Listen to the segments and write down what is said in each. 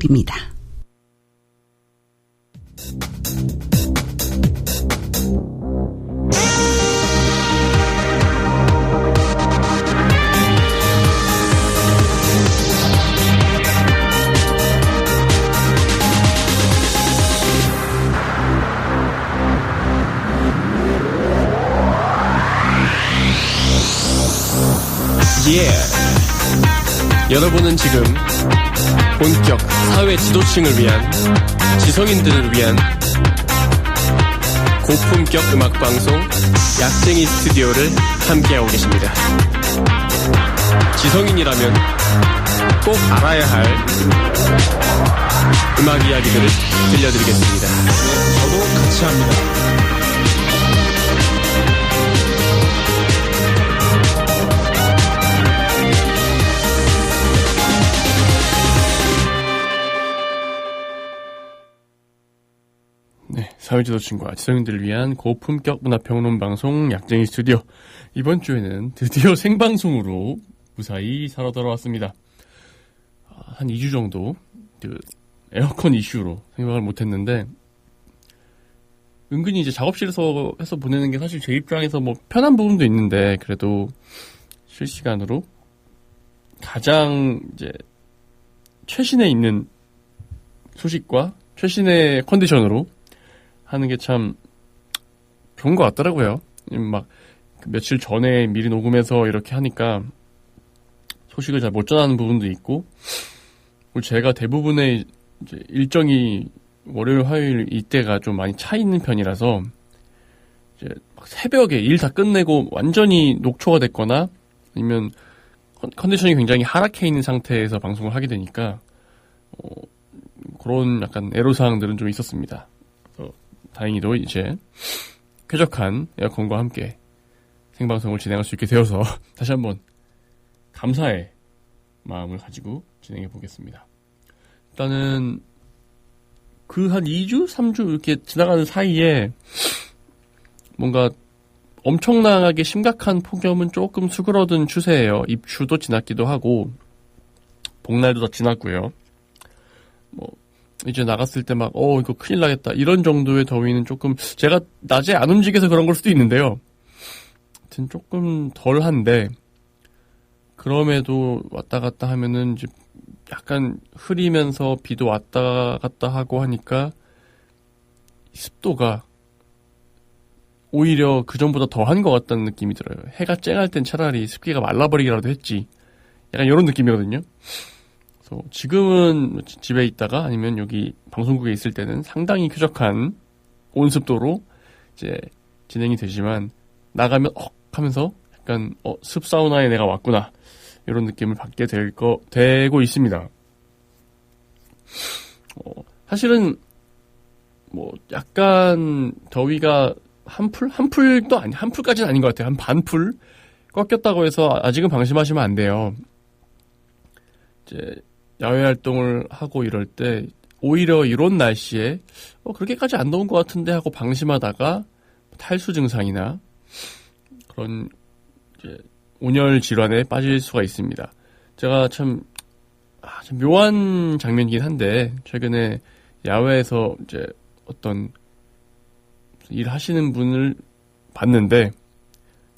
부탁드립니다. 여러분은 지금 본격 사회 지도층을 위한, 지성인들을 위한 고품격 음악방송 약쟁이 스튜디오를 함께하고 계십니다. 지성인이라면 꼭 알아야 할 음악 이야기들을 들려드리겠습니다. 네, 저도 같이 합니다. 사회지도층과 지성인들을 위한 고품격 문화평론 방송 약쟁이 스튜디오. 이번 주에는 드디어 생방송으로 무사히 살아 돌아왔습니다. 한 2주 정도 에어컨 이슈로 생방을 못했는데, 은근히 이제 작업실에서 해서 보내는 게 사실 제 입장에서 뭐 편한 부분도 있는데, 그래도 실시간으로 가장 이제 최신에 있는 소식과 최신의 컨디션으로 하는 게 참 좋은 것 같더라고요. 막 며칠 전에 미리 녹음해서 이렇게 하니까 소식을 잘 못 전하는 부분도 있고, 제가 대부분의 이제 일정이 월요일, 화요일 이때가 좀 많이 차 있는 편이라서 이제 막 새벽에 일 다 끝내고 완전히 녹초가 됐거나 아니면 컨디션이 굉장히 하락해 있는 상태에서 방송을 하게 되니까 그런 약간 애로사항들은 좀 있었습니다. 다행히도 이제 쾌적한 에어컨과 함께 생방송을 진행할 수 있게 되어서 다시 한번 감사의 마음을 가지고 진행해 보겠습니다. 일단은 그 한 2주, 3주 이렇게 지나가는 사이에 뭔가 엄청나게 심각한 폭염은 조금 수그러든 추세예요. 입추도 지났기도 하고 복날도 다 지났고요. 이제 나갔을 때 막 이거 큰일 나겠다 이런 정도의 더위는 조금, 제가 낮에 안 움직여서 그런 걸 수도 있는데요, 하여튼 조금 덜한데, 그럼에도 왔다 갔다 하면은 이제 약간 흐리면서 비도 왔다 갔다 하고 하니까 습도가 오히려 그전보다 더한 것 같다는 느낌이 들어요. 해가 쨍할 땐 차라리 습기가 말라버리기라도 했지, 약간 이런 느낌이거든요. 그래서 지금은 집에 있다가 아니면 여기 방송국에 있을 때는 상당히 쾌적한 온습도로 이제 진행이 되지만, 나가면 하면서 약간 습사우나에 내가 왔구나 이런 느낌을 받게 되고 있습니다. 사실은 약간 더위가 한풀도 아니, 한풀까지는 아닌 것 같아요. 한 반풀 꺾였다고 해서 아직은 방심하시면 안 돼요. 이제 야외 활동을 하고 이럴 때 오히려 이런 날씨에 그렇게까지 안 더운 것 같은데 하고 방심하다가 탈수 증상이나 그런 이제 온열 질환에 빠질 수가 있습니다. 제가 참 묘한 장면이긴 한데, 최근에 야외에서 이제 어떤 일하시는 분을 봤는데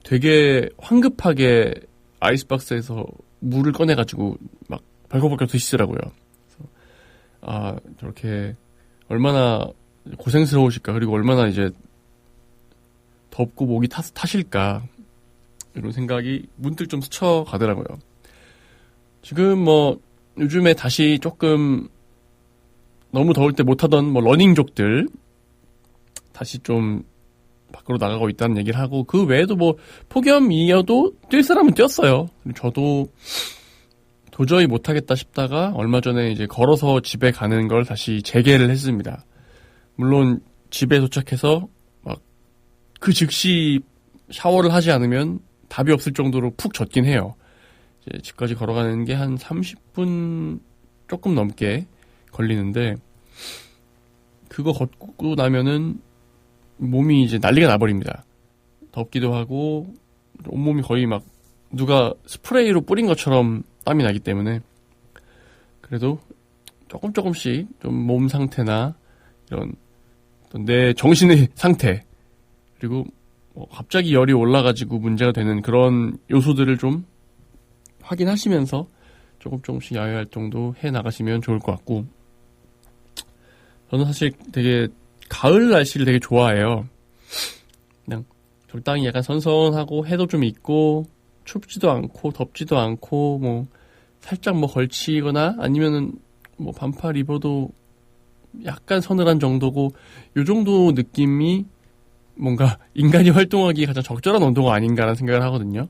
되게 황급하게 아이스박스에서 물을 꺼내가지고 막 벌컥벌컥 드시더라고요. 그래서 저렇게 얼마나 고생스러우실까, 그리고 얼마나 이제 덥고 목이 타실까, 이런 생각이 문득 좀 스쳐가더라고요. 지금 요즘에 다시 조금 너무 더울 때 못하던 러닝족들 다시 좀 밖으로 나가고 있다는 얘기를 하고, 그 외에도 폭염이어도 뛸 사람은 뛰었어요. 저도 도저히 못하겠다 싶다가 얼마 전에 이제 걸어서 집에 가는 걸 다시 재개를 했습니다. 물론 집에 도착해서 막 그 즉시 샤워를 하지 않으면 답이 없을 정도로 푹 젖긴 해요. 이제 집까지 걸어가는 게 한 30분 조금 넘게 걸리는데, 그거 걷고 나면은 몸이 이제 난리가 나버립니다. 덥기도 하고 온몸이 거의 막 누가 스프레이로 뿌린 것처럼 땀이 나기 때문에, 그래도 조금씩 좀 몸 상태나 이런 내 정신의 상태 그리고 뭐 갑자기 열이 올라가지고 문제가 되는 그런 요소들을 좀 확인하시면서 조금씩 야외 활동도 해 나가시면 좋을 것 같고 저는 사실 되게 가을 날씨를 되게 좋아해요. 그냥 적당히 약간 선선하고 해도 좀 있고 춥지도 않고 덥지도 않고 뭐 살짝 뭐 걸치거나 아니면은 뭐 반팔 입어도 약간 서늘한 정도고 요 정도 느낌이 뭔가 인간이 활동하기에 가장 적절한 온도가 아닌가라는 생각을 하거든요.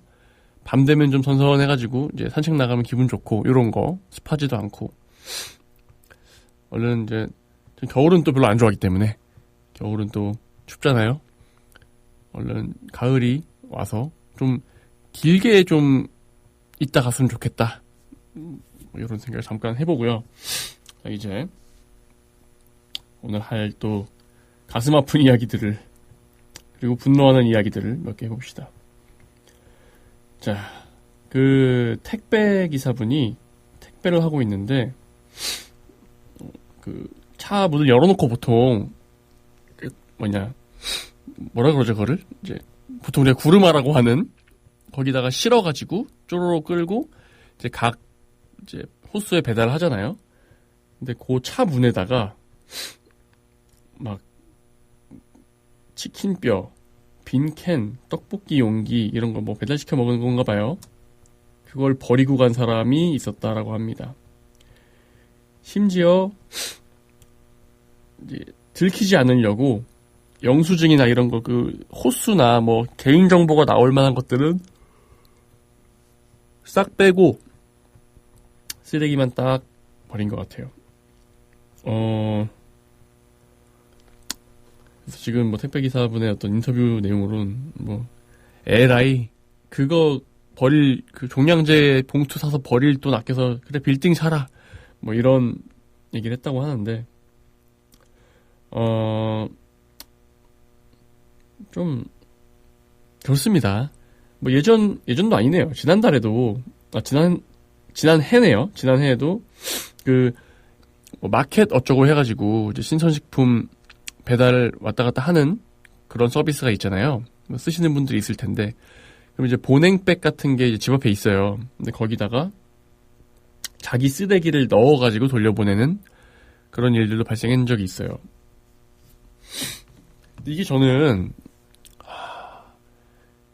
밤 되면 좀 선선해가지고 이제 산책 나가면 기분 좋고 요런 거 습하지도 않고 얼른 이제 겨울은 또 별로 안 좋아하기 때문에 겨울은 또 춥잖아요. 얼른 가을이 와서 좀 길게 좀 있다 갔으면 좋겠다. 이런 생각을 잠깐 해보고요. 자, 이제 오늘 할 또 가슴 아픈 이야기들을 그리고 분노하는 이야기들을 몇 개 해봅시다. 자, 그 택배 기사분이 택배를 하고 있는데 그 차 문을 열어놓고 보통 뭐라 그러죠 그거를 이제 보통 우리가 구르마라고 하는 거기다가 실어가지고 쪼로로 끌고 이제 각 이제 호수에 배달을 하잖아요. 근데 그 차 문에다가 막 치킨뼈, 빈캔, 떡볶이 용기 이런 거 뭐 배달시켜 먹은 건가 봐요. 그걸 버리고 간 사람이 있었다라고 합니다. 심지어 이제 들키지 않으려고 영수증이나 이런 거 그 호수나 뭐 개인 정보가 나올 만한 것들은 싹 빼고 쓰레기만 딱 버린 것 같아요. 그래서 지금 뭐 택배기사분의 어떤 인터뷰 내용으로는 뭐 에라이 그거 버릴 그 종량제 봉투 사서 버릴 돈 아껴서 그래 빌딩 사라 뭐 이런 얘기를 했다고 하는데 좀 그렇습니다. 뭐 예전도 아니네요. 지난달에도 지난해네요. 지난해에도 뭐 마켓 어쩌고 해가지고 이제 신선식품 배달 왔다 갔다 하는 그런 서비스가 있잖아요. 쓰시는 분들이 있을 텐데 그럼 이제 보냉백 같은 게 이제 집 앞에 있어요. 근데 거기다가 자기 쓰레기를 넣어가지고 돌려보내는 그런 일들도 발생한 적이 있어요. 이게 저는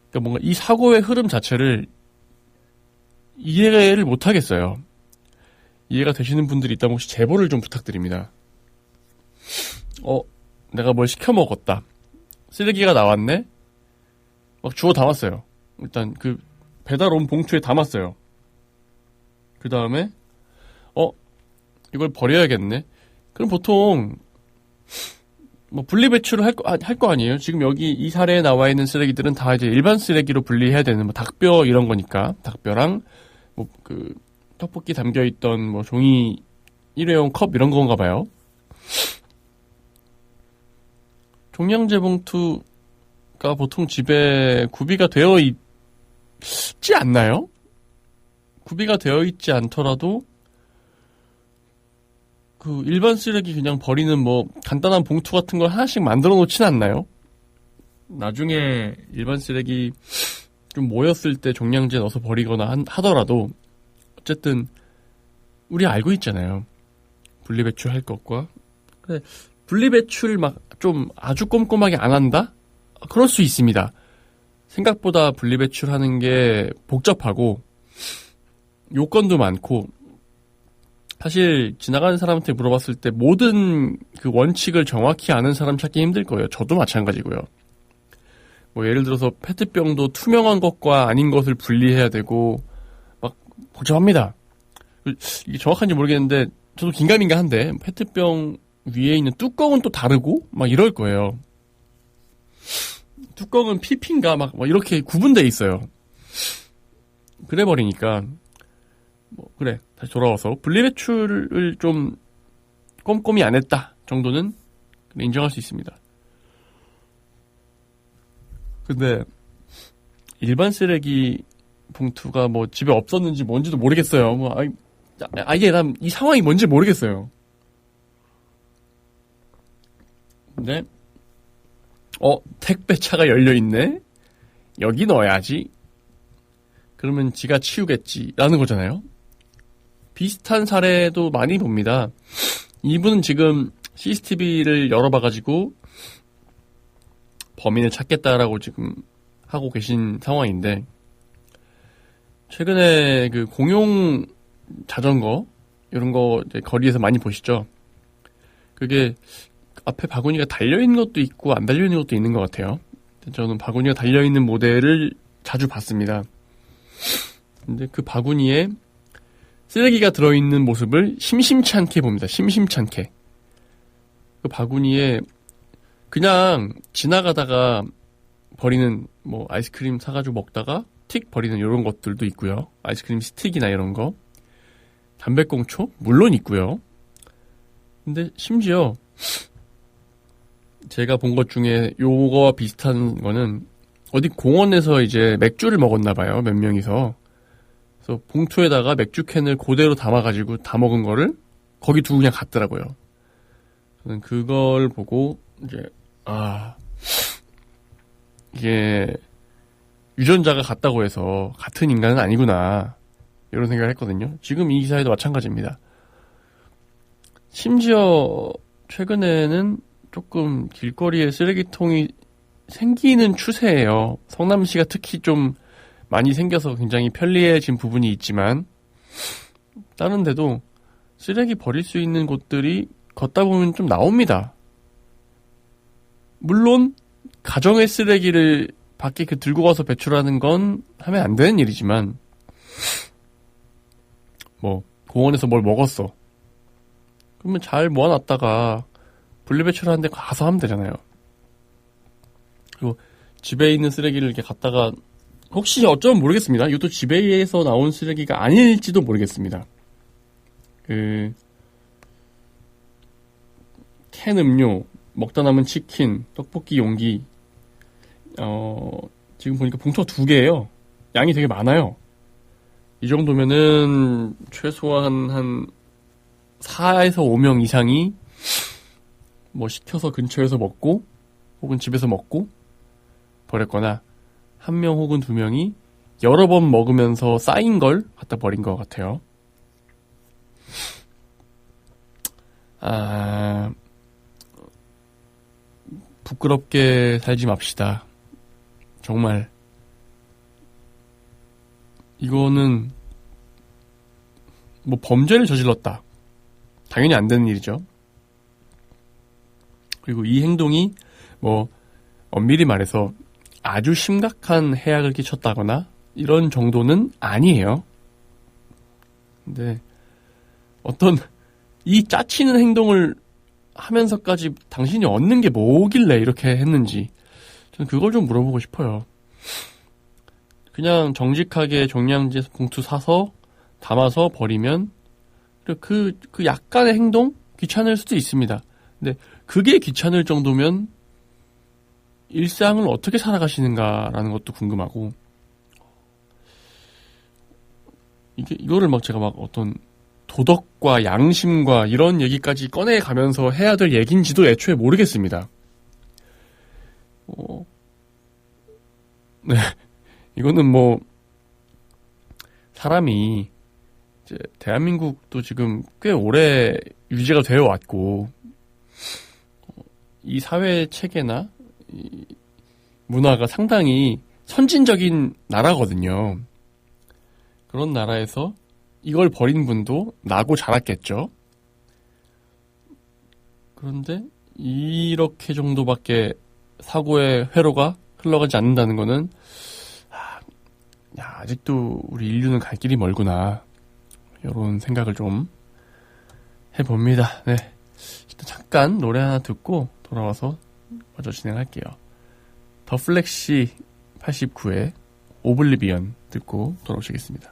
그러니까 뭔가 이 사고의 흐름 자체를 이해를 못하겠어요. 이해가 되시는 분들이 있다면 혹시 제보를 좀 부탁드립니다. 내가 뭘 시켜 먹었다. 쓰레기가 나왔네? 막 주워 담았어요. 일단 그 배달 온 봉투에 담았어요. 그 다음에 이걸 버려야겠네. 그럼 보통 뭐 분리배출을 할 거 아니에요? 지금 여기 이 사례에 나와 있는 쓰레기들은 다 이제 일반 쓰레기로 분리해야 되는 뭐 닭뼈 이런 거니까 닭뼈랑 뭐 그 떡볶이 담겨 있던 뭐 종이 일회용 컵 이런 건가 봐요. 종량제 봉투가 보통 집에 구비가 되어 있지 않나요? 구비가 되어 있지 않더라도 그 일반 쓰레기 그냥 버리는 뭐 간단한 봉투 같은 걸 하나씩 만들어 놓진 않나요? 나중에 일반 쓰레기 좀 모였을 때 종량제 넣어서 버리거나 하더라도 어쨌든 우리 알고 있잖아요. 분리배출 할 것과 근데 분리배출 막 좀 아주 꼼꼼하게 안 한다? 그럴 수 있습니다. 생각보다 분리배출하는 게 복잡하고 요건도 많고 사실 지나가는 사람한테 물어봤을 때 모든 그 원칙을 정확히 아는 사람 찾기 힘들 거예요. 저도 마찬가지고요. 뭐 예를 들어서 페트병도 투명한 것과 아닌 것을 분리해야 되고 막 복잡합니다. 이게 정확한지 모르겠는데 저도 긴가민가한데 페트병 위에 있는 뚜껑은 또 다르고 막 이럴 거예요. 뚜껑은 PP인가 막 이렇게 구분돼 있어요. 그래 버리니까 그래 다시 돌아와서 분리배출을 좀 꼼꼼히 안 했다 정도는 인정할 수 있습니다. 근데 일반 쓰레기 봉투가 뭐 집에 없었는지 뭔지도 모르겠어요. 아예 난 이 상황이 뭔지 모르겠어요. 근데 택배차가 열려있네? 여기 넣어야지. 그러면 지가 치우겠지 라는 거잖아요. 비슷한 사례도 많이 봅니다. 이분은 지금 CCTV를 열어봐가지고 범인을 찾겠다라고 지금 하고 계신 상황인데, 최근에 그 공용 자전거 이런 거 이제 거리에서 많이 보시죠. 그게 앞에 바구니가 달려있는 것도 있고 안 달려있는 것도 있는 것 같아요. 저는 바구니가 달려있는 모델을 자주 봤습니다. 근데 그 바구니에 쓰레기가 들어있는 모습을 심심치 않게 봅니다. 심심치 않게. 그 바구니에 그냥 지나가다가 버리는 뭐 아이스크림 사가지고 먹다가 틱 버리는 이런 것들도 있고요. 아이스크림 스틱이나 이런 거. 담배꽁초? 물론 있고요. 근데 심지어 제가 본 것 중에 요거와 비슷한 거는 어디 공원에서 이제 맥주를 먹었나 봐요. 몇 명이서. 그래서 봉투에다가 맥주 캔을 그대로 담아가지고 다 먹은 거를 거기 두고 그냥 갔더라고요. 저는 그걸 보고 이제 이게 유전자가 같다고 해서 같은 인간은 아니구나 이런 생각을 했거든요. 지금 이 기사에도 마찬가지입니다. 심지어 최근에는 조금 길거리에 쓰레기통이 생기는 추세예요. 성남시가 특히 좀 많이 생겨서 굉장히 편리해진 부분이 있지만 다른 데도 쓰레기 버릴 수 있는 곳들이 걷다 보면 좀 나옵니다. 물론 가정의 쓰레기를 밖에 들고 가서 배출하는 건 하면 안 되는 일이지만, 뭐 공원에서 뭘 먹었어. 그러면 잘 모아놨다가 분리배출하는 데 가서 하면 되잖아요. 그리고 집에 있는 쓰레기를 이렇게 갖다가, 혹시 어쩌면 모르겠습니다. 이것도 집에서 나온 쓰레기가 아닐지도 모르겠습니다. 캔 음료, 먹다 남은 치킨, 떡볶이 용기, 지금 보니까 봉투가 2개예요. 양이 되게 많아요. 이 정도면은 최소한 한 4에서 5명 이상이 뭐 시켜서 근처에서 먹고 혹은 집에서 먹고 버렸거나 1명 혹은 2명이 여러 번 먹으면서 쌓인 걸 갖다 버린 것 같아요. 부끄럽게 살지 맙시다. 정말 이거는 뭐 범죄를 저질렀다. 당연히 안 되는 일이죠. 그리고 이 행동이 뭐 엄밀히 말해서 아주 심각한 해악을 끼쳤다거나 이런 정도는 아니에요. 근데 어떤 이 짜치는 행동을 하면서까지 당신이 얻는 게 뭐길래 이렇게 했는지 저는 그걸 좀 물어보고 싶어요. 그냥 정직하게 종량제 봉투 사서 담아서 버리면 그 약간의 행동? 귀찮을 수도 있습니다. 근데 그게 귀찮을 정도면 일상을 어떻게 살아가시는가라는 것도 궁금하고, 이거를 제가 어떤 도덕과 양심과 이런 얘기까지 꺼내가면서 해야 될 얘기인지도 애초에 모르겠습니다. 네. 이거는 사람이, 이제, 대한민국도 지금 꽤 오래 유지가 되어 왔고, 이 사회 체계나, 이 문화가 상당히 선진적인 나라거든요. 그런 나라에서 이걸 버린 분도 나고 자랐겠죠. 그런데 이렇게 정도밖에 사고의 회로가 흘러가지 않는다는 거는 아직도 우리 인류는 갈 길이 멀구나, 이런 생각을 좀 해봅니다. 네, 일단 잠깐 노래 하나 듣고 돌아와서 마저 진행할게요. 더 플렉시 89의 오블리비언 듣고 돌아오시겠습니다.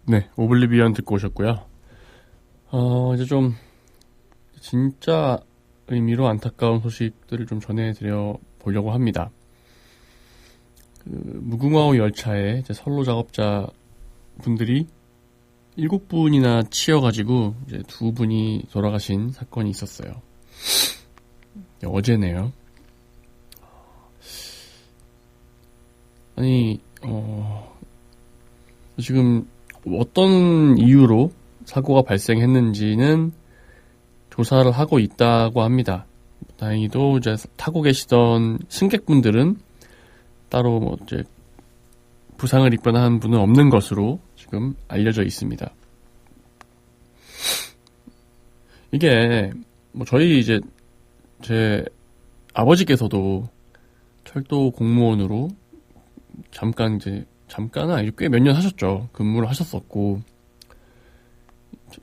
네, 오블리비언 듣고 오셨고요. 이제 좀 진짜 의미로 안타까운 소식들을 좀 전해드려 보려고 합니다. 무궁화호 열차에 이제 선로 작업자 분들이 7분이나 치여가지고 이제 2분이 돌아가신 사건이 있었어요. 어제네요. 아니, 지금 어떤 이유로 사고가 발생했는지는 조사를 하고 있다고 합니다. 다행히도 이제 타고 계시던 승객분들은 따로 뭐 이제 부상을 입거나 한 분은 없는 것으로 지금 알려져 있습니다. 이게 뭐 저희 이제 제 아버지께서도 철도 공무원으로 잠깐은 아니고 꽤 몇 년 하셨죠. 근무를 하셨었고,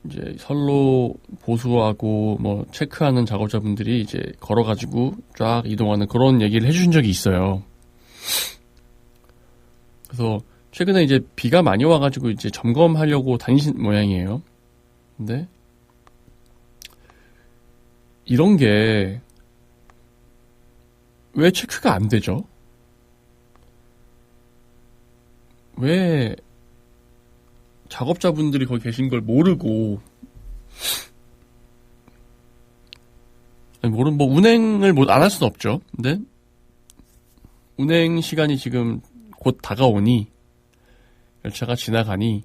이제 선로 보수하고 뭐 체크하는 작업자분들이 이제 걸어가지고 쫙 이동하는 그런 얘기를 해주신 적이 있어요. 그래서 최근에 이제 비가 많이 와가지고 이제 점검하려고 다니신 모양이에요. 근데 이런 게 왜 체크가 안 되죠? 왜 작업자분들이 거기 계신 걸 모르고 뭐 운행을 안 할 수는 없죠. 근데 운행 시간이 지금 곧 다가오니 열차가 지나가니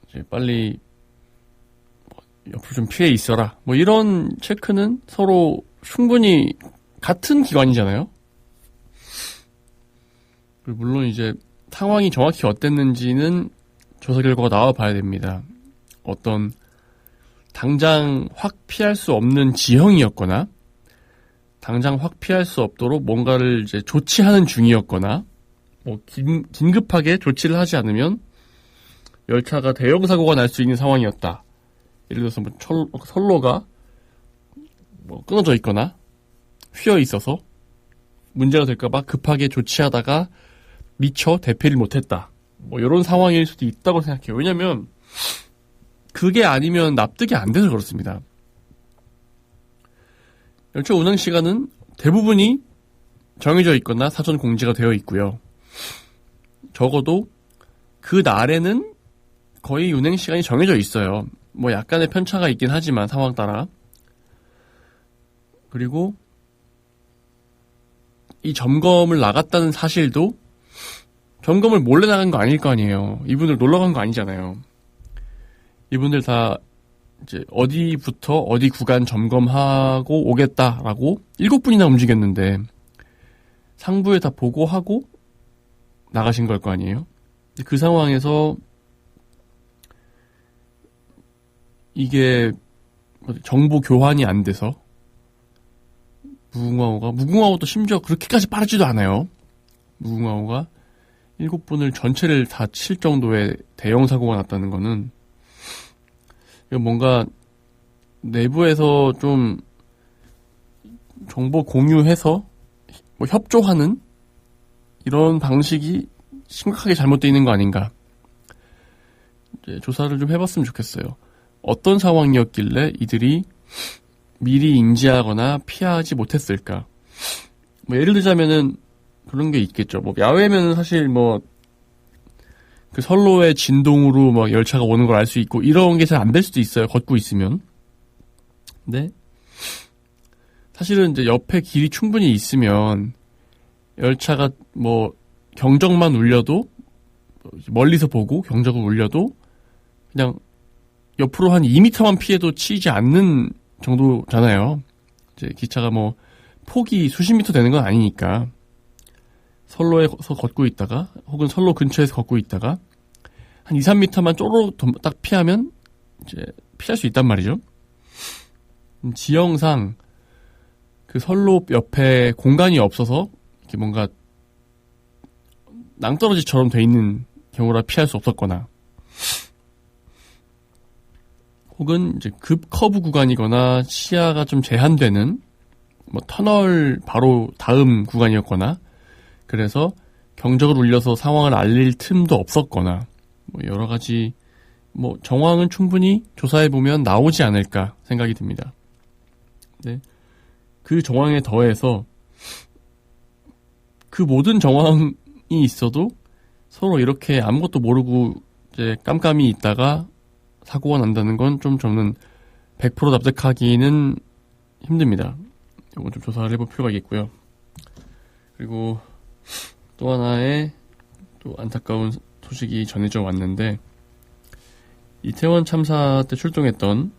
이제 빨리 옆으로 좀 피해 있어라. 뭐 이런 체크는 서로 충분히 같은 기관이잖아요. 물론 이제 상황이 정확히 어땠는지는 조사 결과가 나와 봐야 됩니다. 어떤 당장 확 피할 수 없는 지형이었거나 당장 확 피할 수 없도록 뭔가를 이제 조치하는 중이었거나 뭐 긴급하게 조치를 하지 않으면 열차가 대형 사고가 날 수 있는 상황이었다. 예를 들어서 뭐 선로가 뭐 끊어져 있거나 휘어 있어서 문제가 될까봐 급하게 조치하다가 미처 대피를 못했다. 뭐 이런 상황일 수도 있다고 생각해요. 왜냐면 그게 아니면 납득이 안 돼서 그렇습니다. 열차 운행 시간은 대부분이 정해져 있거나 사전 공지가 되어 있고요. 적어도 그 날에는 거의 운행 시간이 정해져 있어요. 뭐 약간의 편차가 있긴 하지만 상황 따라. 그리고 이 점검을 나갔다는 사실도 점검을 몰래 나간 거 아닐 거 아니에요. 이분들 놀러 간 거 아니잖아요. 이분들 다 이제 어디부터 어디 구간 점검하고 오겠다라고 7분이나 움직였는데 상부에 다 보고하고 나가신 걸 거 아니에요. 그 상황에서 이게 정보 교환이 안 돼서 무궁화호도 심지어 그렇게까지 빠르지도 않아요. 무궁화호가 7분을 전체를 다 칠 정도의 대형 사고가 났다는 거는 뭔가 내부에서 좀 정보 공유해서 뭐 협조하는 이런 방식이 심각하게 잘못되어 있는 거 아닌가. 이제 조사를 좀 해봤으면 좋겠어요. 어떤 상황이었길래 이들이 미리 인지하거나 피하지 못했을까. 뭐 예를 들자면은 그런 게 있겠죠. 뭐 야외면은 사실 뭐 그 선로의 진동으로 막 열차가 오는 걸 알 수 있고 이런 게 잘 안 될 수도 있어요. 걷고 있으면. 근데 사실은 이제 옆에 길이 충분히 있으면 열차가 뭐 경적만 울려도 멀리서 보고 경적을 울려도 그냥 옆으로 한 2m만 피해도 치이지 않는 정도잖아요. 이제 기차가 뭐 폭이 수십 미터 되는 건 아니니까 선로에서 걷고 있다가 혹은 선로 근처에서 걷고 있다가 한 2, 3m만 쪼르륵 딱 피하면 이제 피할 수 있단 말이죠. 지형상 그 선로 옆에 공간이 없어서 이렇게 뭔가 낭떠러지처럼 돼 있는 경우라 피할 수 없었거나 혹은 이제 급 커브 구간이거나 시야가 좀 제한되는 뭐 터널 바로 다음 구간이었거나 그래서 경적을 울려서 상황을 알릴 틈도 없었거나 뭐 여러 가지 뭐 정황은 충분히 조사해 보면 나오지 않을까 생각이 듭니다. 네. 그 정황에 더해서 그 모든 정황이 있어도 서로 이렇게 아무것도 모르고 이제 깜깜이 있다가 사고가 난다는 건 좀 저는 100% 납득하기는 힘듭니다. 이거 좀 조사를 해볼 필요가 있겠고요. 그리고 또 하나의 또 안타까운 소식이 전해져 왔는데 이태원 참사 때 출동했던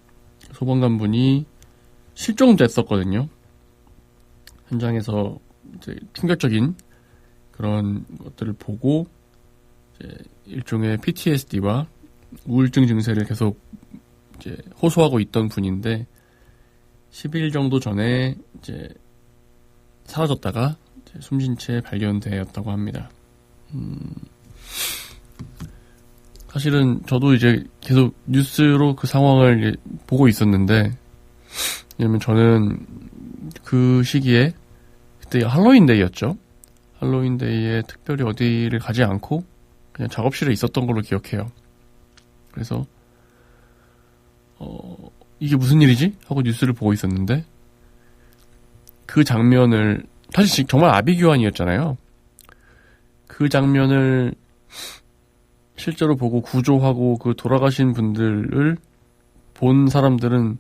소방관분이 실종됐었거든요. 현장에서 이제 충격적인 그런 것들을 보고 이제 일종의 PTSD와 우울증 증세를 계속 이제 호소하고 있던 분인데 10일 정도 전에 이제 사라졌다가 이제 숨진 채 발견되었다고 합니다. 사실은 저도 이제 계속 뉴스로 그 상황을 보고 있었는데 왜냐면 저는 그 시기에 그때 할로윈데이였죠. 할로윈데이에 특별히 어디를 가지 않고 그냥 작업실에 있었던 걸로 기억해요. 그래서 이게 무슨 일이지? 하고 뉴스를 보고 있었는데 그 장면을 사실 정말 아비규환이었잖아요. 그 장면을 실제로 보고 구조하고 그 돌아가신 분들을 본 사람들은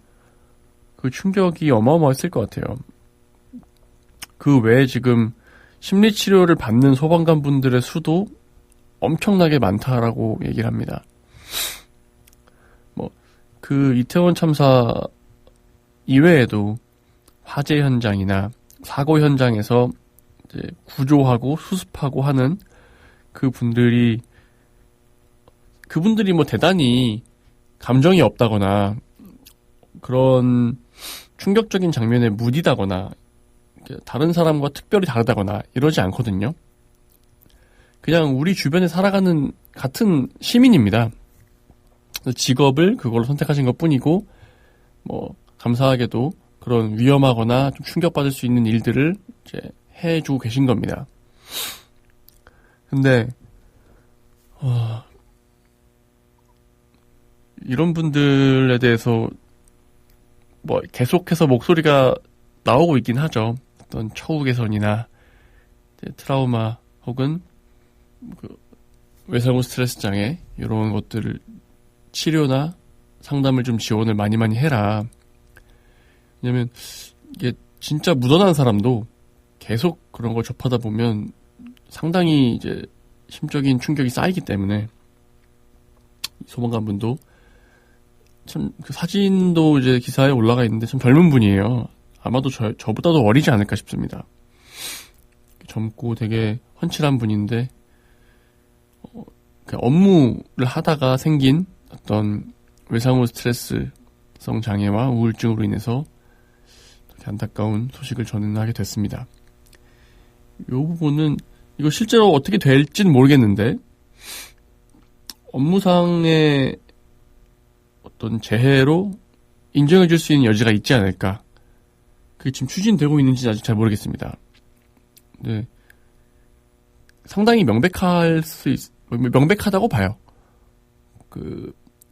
그 충격이 어마어마했을 것 같아요. 그 외에 지금 심리치료를 받는 소방관 분들의 수도 엄청나게 많다라고 얘기를 합니다. 그 이태원 참사 이외에도 화재 현장이나 사고 현장에서 이제 구조하고 수습하고 하는 그분들이 뭐 대단히 감정이 없다거나 그런 충격적인 장면에 무디다거나 다른 사람과 특별히 다르다거나 이러지 않거든요. 그냥 우리 주변에 살아가는 같은 시민입니다. 직업을 그걸로 선택하신 것 뿐이고 뭐 감사하게도 그런 위험하거나 좀 충격받을 수 있는 일들을 이제 해주고 계신 겁니다. 근데 이런 분들에 대해서 뭐 계속해서 목소리가 나오고 있긴 하죠. 어떤 처우 개선이나 트라우마 혹은 그 외상후 스트레스 장애 이런 것들을 치료나 상담을 좀 지원을 많이 해라. 왜냐면 이게 진짜 묻어난 사람도 계속 그런 걸 접하다 보면 상당히 이제 심적인 충격이 쌓이기 때문에 소방관분도 참 그 사진도 이제 기사에 올라가 있는데 참 젊은 분이에요. 아마도 저보다도 어리지 않을까 싶습니다. 젊고 되게 훤칠한 분인데 업무를 하다가 생긴 어떤 외상후 스트레스성 장애와 우울증으로 인해서 안타까운 소식을 전하게 됐습니다. 이 부분은 이거 실제로 어떻게 될지는 모르겠는데 업무상의 어떤 재해로 인정해 줄 수 있는 여지가 있지 않을까. 그게 지금 추진되고 있는지 아직 잘 모르겠습니다. 네. 상당히 명백하다고 봐요.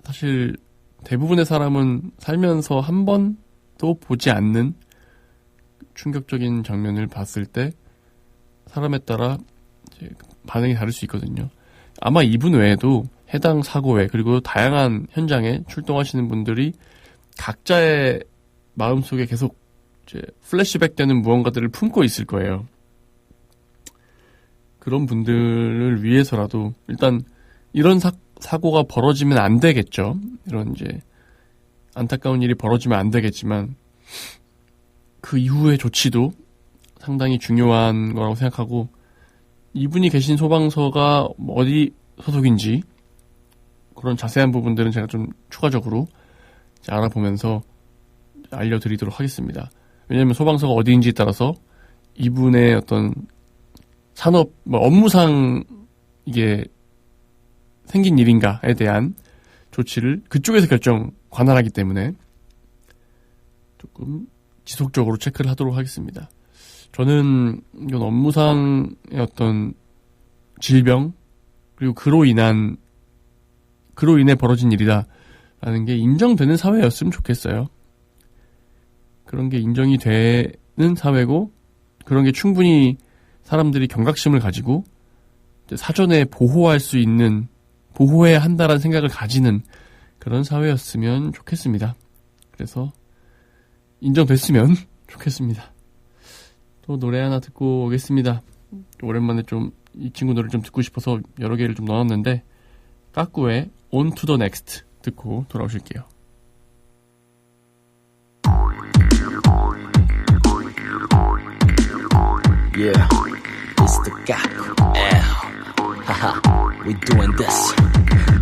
사실 대부분의 사람은 살면서 한 번도 보지 않는 충격적인 장면을 봤을 때 사람에 따라 이제 반응이 다를 수 있거든요. 아마 이분 외에도 해당 사고에 그리고 다양한 현장에 출동하시는 분들이 각자의 마음속에 계속 이제 플래시백 되는 무언가들을 품고 있을 거예요. 그런 분들을 위해서라도 일단 이런 사고가 벌어지면 안 되겠죠. 이런 이제 안타까운 일이 벌어지면 안 되겠지만 그 이후의 조치도 상당히 중요한 거라고 생각하고 이분이 계신 소방서가 어디 소속인지 그런 자세한 부분들은 제가 좀 추가적으로 알아보면서 알려드리도록 하겠습니다. 왜냐하면 소방서가 어디인지에 따라서 이분의 어떤 산업, 업무상 이게 생긴 일인가에 대한 조치를 그쪽에서 관할하기 때문에 조금 지속적으로 체크를 하도록 하겠습니다. 저는 이건 업무상의 어떤 질병 그리고 그로 인해 벌어진 일이다라는 게 인정되는 사회였으면 좋겠어요. 그런 게 인정이 되는 사회고 그런 게 충분히 사람들이 경각심을 가지고 사전에 보호해야 한다라는 생각을 가지는 그런 사회였으면 좋겠습니다. 그래서 인정됐으면 좋겠습니다. 또 노래 하나 듣고 오겠습니다. 오랜만에 좀 이 친구 노래를 좀 듣고 싶어서 여러 개를 좀 넣었는데 까꾸의 On to the Next 듣고 돌아오실게요. Yeah, it's the Kaku. Haha, we doing this.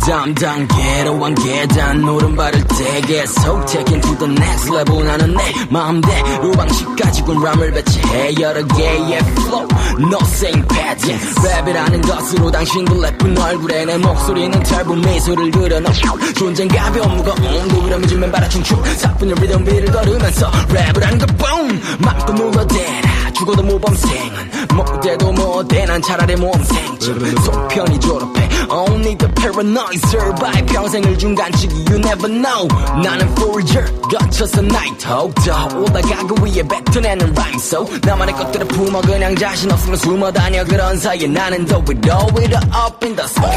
담당계로 한 계단 오른발을 떼게 So taken to the next level 나는 내 마음대로 방식 가지고 람을 배치해 여러 개의 flow No same pattern 랩이라는 것으로 당신들 예쁜 얼굴에 내 목소리는 짧은 미소를 그려넣어 존재는 가벼운 무거운 그러면 주면 바라충충 사뿐히 리듬 비를 걸으면서 랩을 하는 거 boom 맘껏 눌러대라 죽어도 모범생은 못돼도 못해 난 차라리 모험생지 속편이 졸업해 Only the paranoid survive 평생을 준 간직이 you never know 나는 forger 거쳐서 nighthawk 더 올라가 그 위에 뱉어내는 rhyme so 나만의 것들을 품어 그냥 자신 없으면 숨어다녀 그런 사이에 나는 더 with all up in the sky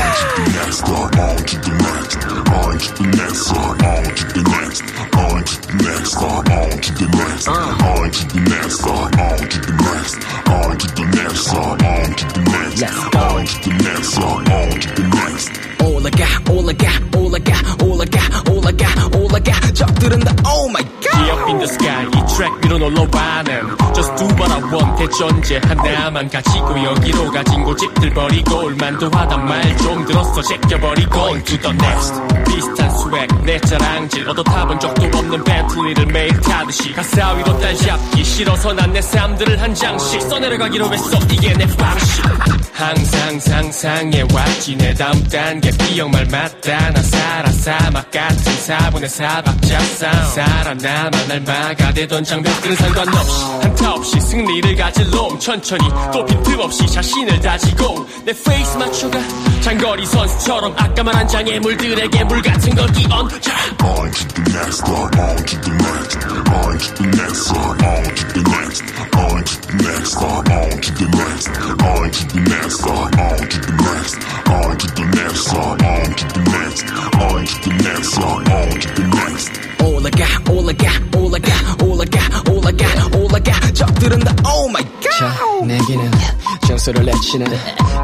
On to the next, on to the next, on to the next, on to the next, on to the next, on to the next, on to the next, on to the next, on to the next, on to the next, on to the next. 올라가 적들은 다 oh my god Way up in the sky 이 트랙 위로 놀러와는 Just do what I want 대전제 하나만 가지고 여기로 가진 고집들 버리고 올만도 하단 말 좀 들었어 제껴버리고 On to the next 비슷한 스웩 내 자랑질 얻어 타본 적도 없는 벤틀리를 매일 타듯이 가사 위로 딸 잡기 싫어서 난 내 삶들을 한 장씩 써내려가기로 했어 이게 내 방식 항상 상상해왔지 내 다음 단계 비영말 맞다 나 살아 사막 같은 4분의 4박자싸움 살아남아 날 막아대던 장벽들은 상관없이 한타 없이 승리를 가질 놈 천천히 또 빈틈없이 자신을 다지고 내 페이스 맞춰가 장거리 선수처럼 아까 말한 장애물들에게 물 같은 걸 끼얹자 On to the next, on to the next, on to the next, on to the next, on to the next, on to the next, on to the next, on to the next, on to the next, on to the next, on to the next, on to the next. 올라가 올라가 적들은 다 oh my god. 자, 내기는 정서를 내치는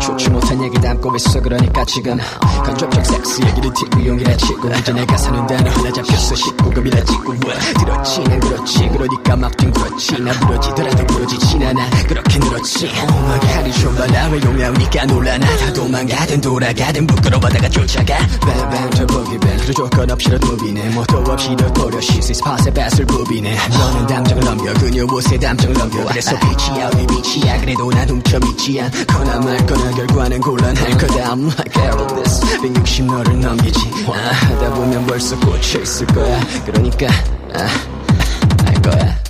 좋지 못한 얘기 담고 있어. 그러니까 지금 간접적 섹스 얘기를 듣고 용기를 치고 이제 내가 사는 데는 하나 잡혔어. 19금이라 찍고 들었지 난 그렇지. 그러니까 막 뒹굴었지. 나 부러지더라도 부러지진 않아. 그렇게 늘었지. 하루 종일 나왜 용나오니까 놀라. 나가 도망가든 돌아가든 부끄러워다가 쫓아가. 뱀뱀 저 보기뱀 그저 조건 없이라도 비네. 뭐도 없이도 도려 시스 스팟에 뱃을 부비네. 너는 담정을 넘겨 그녀 옷에 담정을 넘겨. 그래서 빛이야 왜 빛이야. 그래도 난 훔쳐있지 않거나 말거나 결과는 곤란할 거다. I'm like Elvis 160 너를 넘기지. 하다 보면 벌써 꽂혀있을 거야. 그러니까 알 거야.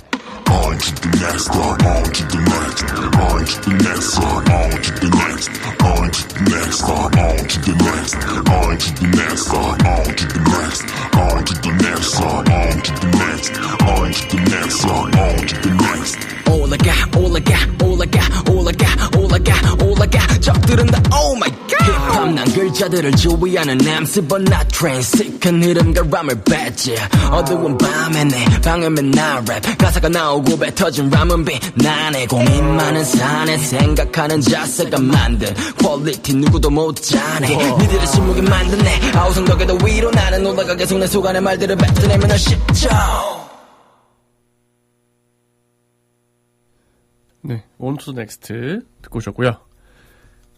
On to the next, on to the next, on to the next, on to the next, on to the next, on to the next, on to the next, on to the next, on to the next, on to the next, on to the next, on to the next. 올라가 적들은 다 oh my god. 힙합 난 글자들을 주의하는 MC but not trained. 큰 흐름과 람을 뱉지. 어두운 밤에 내 방에 맨날 랩 가사가 나오고 뱉어진 람은 빛나네. 고민 많은 사내 생각하는 자세가 만든 퀄리티 누구도 못 짜네. 니들의 침묵이 만드네 아우성덕에도 위로 나는 올라가 계속 내 속안의 말들을 뱉어내면 넌 쉽죠. 네, On to the next 듣고 오셨고요.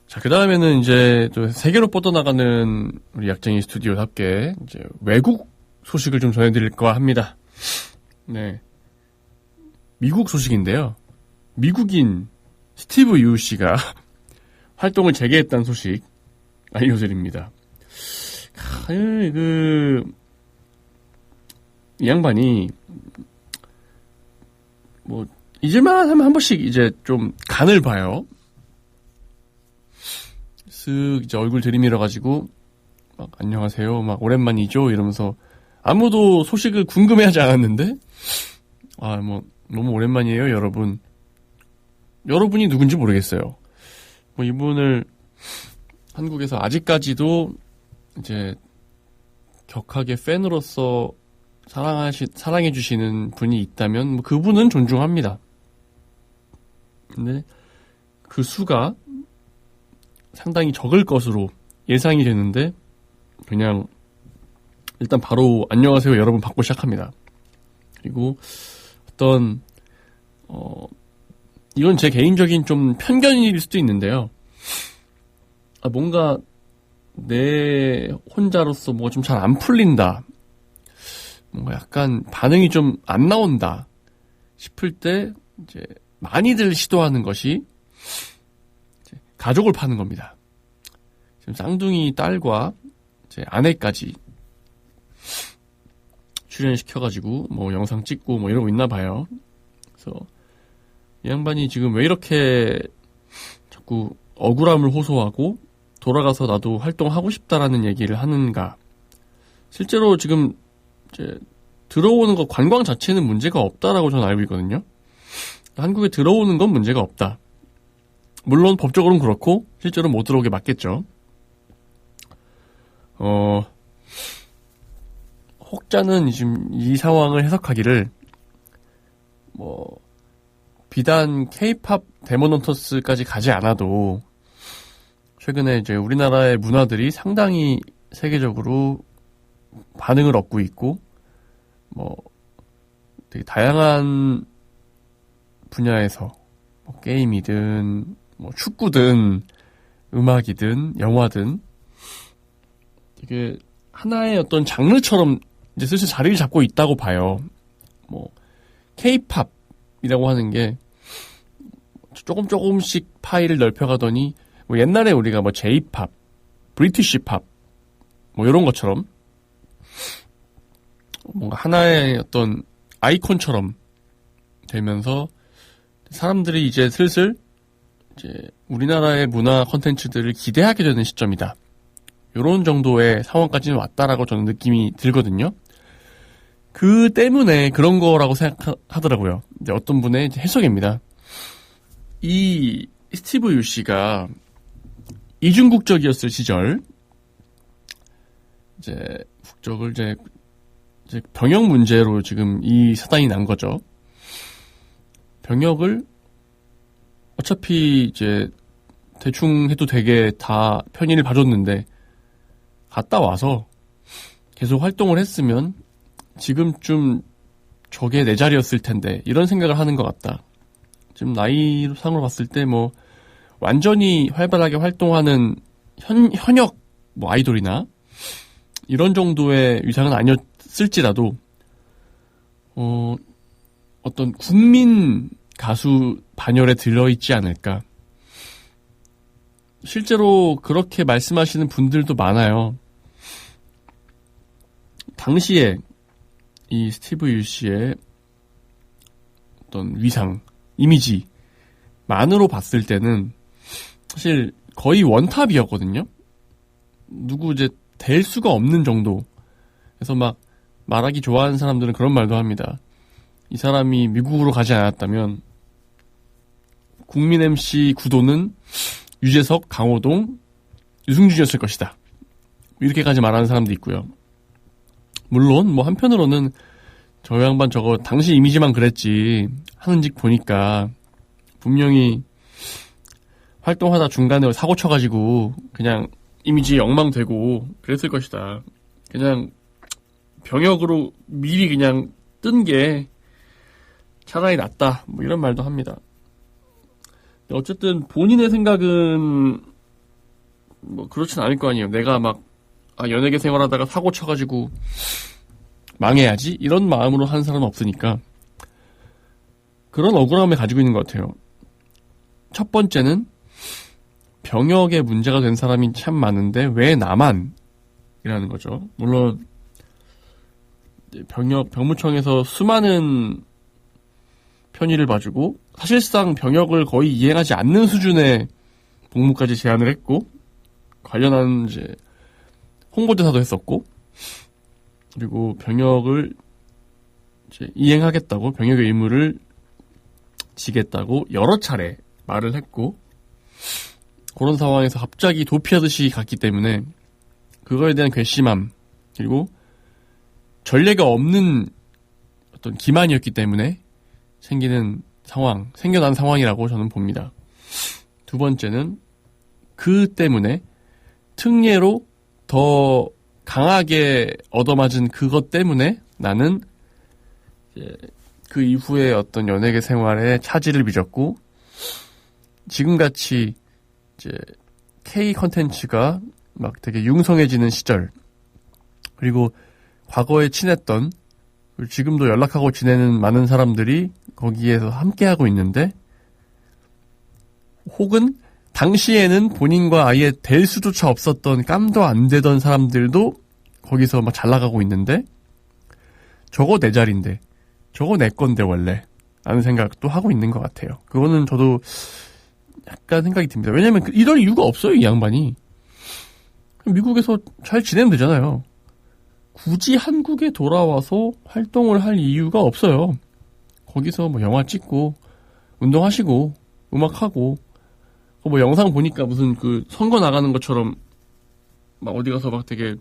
자, 그 다음에는 이제 또 세계로 뻗어나가는 우리 약쟁이 스튜디오답게 이제 외국 소식을 좀 전해드릴까 합니다. 네, 미국 소식인데요. 미국인 스티브 유 씨가 활동을 재개했다는 소식 알려드립니다. 이 양반이 뭐 잊을만 하면 한 번씩 이제 좀 간을 봐요. 쓱 이제 얼굴 들이밀어가지고 막 안녕하세요, 막 오랜만이죠 이러면서 아무도 소식을 궁금해하지 않았는데 뭐 너무 오랜만이에요 여러분. 여러분이 누군지 모르겠어요. 뭐 이분을 한국에서 아직까지도 이제 격하게 팬으로서 사랑해주시는 분이 있다면 뭐 그분은 존중합니다. 근데 그 수가 상당히 적을 것으로 예상이 되는데 그냥 일단 바로 안녕하세요 여러분 받고 시작합니다. 그리고 어떤 이건 제 개인적인 좀 편견일 수도 있는데요. 뭔가 내 혼자로서 뭐가 좀 잘 안 풀린다, 뭔가 약간 반응이 좀 안 나온다 싶을 때 이제 많이들 시도하는 것이 이제 가족을 파는 겁니다. 지금 쌍둥이 딸과 제 아내까지 출연시켜가지고 뭐 영상 찍고 뭐 이러고 있나 봐요. 그래서 이 양반이 지금 왜 이렇게 자꾸 억울함을 호소하고 돌아가서 나도 활동하고 싶다라는 얘기를 하는가. 실제로 지금 이제 들어오는 거 관광 자체는 문제가 없다라고 저는 알고 있거든요. 한국에 들어오는 건 문제가 없다. 물론 법적으로는 그렇고 실제로 못 들어오게 맞겠죠. 혹자는 지금 이 상황을 해석하기를 뭐 비단 K-팝 데모넌터스까지 가지 않아도 최근에 이제 우리나라의 문화들이 상당히 세계적으로 반응을 얻고 있고 뭐 되게 다양한 분야에서 뭐 게임이든 뭐 축구든 음악이든 영화든 이게 하나의 어떤 장르처럼 이제 슬슬 자리를 잡고 있다고 봐요. 뭐 K-팝이라고 하는 게 조금씩 파일을 넓혀가더니 뭐 옛날에 우리가 뭐 J-팝, 브리티시 팝 뭐 이런 것처럼 뭔가 하나의 어떤 아이콘처럼 되면서 사람들이 이제 슬슬 이제 우리나라의 문화 콘텐츠들을 기대하게 되는 시점이다. 이런 정도의 상황까지는 왔다라고 저는 느낌이 들거든요. 그 때문에 그런 거라고 생각하더라고요. 이제 어떤 분의 이제 해석입니다. 이 스티브 유 씨가 이중국적이었을 시절 이제 국적을 이제 병역 문제로 지금 이 사단이 난 거죠. 병역을 어차피 이제 대충 해도 되게 다 편의를 봐줬는데 갔다 와서 계속 활동을 했으면 지금쯤 저게 내 자리였을 텐데 이런 생각을 하는 것 같다. 지금 나이상으로 봤을 때 뭐 완전히 활발하게 활동하는 현역 뭐 아이돌이나 이런 정도의 위상은 아니었을지라도 어떤 국민 가수 반열에 들어있지 않을까. 실제로 그렇게 말씀하시는 분들도 많아요. 당시에 이 스티브 유 씨의 어떤 위상, 이미지만으로 봤을 때는 사실 거의 원탑이었거든요. 누구 이제 될 수가 없는 정도. 그래서 막 말하기 좋아하는 사람들은 그런 말도 합니다. 이 사람이 미국으로 가지 않았다면 국민 MC 구도는 유재석, 강호동, 유승준이었을 것이다. 이렇게까지 말하는 사람도 있고요. 물론 뭐 한편으로는 저 양반 저거 당시 이미지만 그랬지 하는 직 보니까 분명히 활동하다 중간에 사고 쳐가지고 그냥 이미지 엉망되고 그랬을 것이다. 그냥 병역으로 미리 그냥 뜬 게 차라리 낫다. 뭐 이런 말도 합니다. 어쨌든 본인의 생각은 뭐 그렇진 않을 거 아니에요. 내가 막 연예계 생활하다가 사고 쳐가지고 망해야지 이런 마음으로 하는 사람은 없으니까 그런 억울함을 가지고 있는 것 같아요. 첫 번째는 병역에 문제가 된 사람이 참 많은데 왜 나만? 이라는 거죠. 물론 병무청에서 수많은 편의를 봐주고 사실상 병역을 거의 이행하지 않는 수준의 복무까지 제안을 했고 관련한 이제 홍보대사도 했었고 그리고 병역을 이제 이행하겠다고 병역의 의무를 지겠다고 여러 차례 말을 했고 그런 상황에서 갑자기 도피하듯이 갔기 때문에 그거에 대한 괘씸함 그리고 전례가 없는 어떤 기만이었기 때문에 생겨난 상황이라고 저는 봅니다. 두 번째는 그 때문에 특례로 더 강하게 얻어맞은 그것 때문에 나는 이제 그 이후에 어떤 연예계 생활에 차질을 빚었고 지금같이 이제 K 컨텐츠가 막 되게 융성해지는 시절 그리고 과거에 친했던 그리고 지금도 연락하고 지내는 많은 사람들이 거기에서 함께하고 있는데 혹은 당시에는 본인과 아예 될 수조차 없었던 깜도 안 되던 사람들도 거기서 막 잘 나가고 있는데 저거 내 자리인데 저거 내 건데 원래 라는 생각도 하고 있는 것 같아요. 그거는 저도 약간 생각이 듭니다. 왜냐면 이럴 이유가 없어요. 이 양반이. 미국에서 잘 지내면 되잖아요. 굳이 한국에 돌아와서 활동을 할 이유가 없어요. 거기서 뭐 영화 찍고 운동하시고 음악하고 뭐 영상 보니까 무슨 그 선거 나가는 것처럼 막 어디 가서 막 되게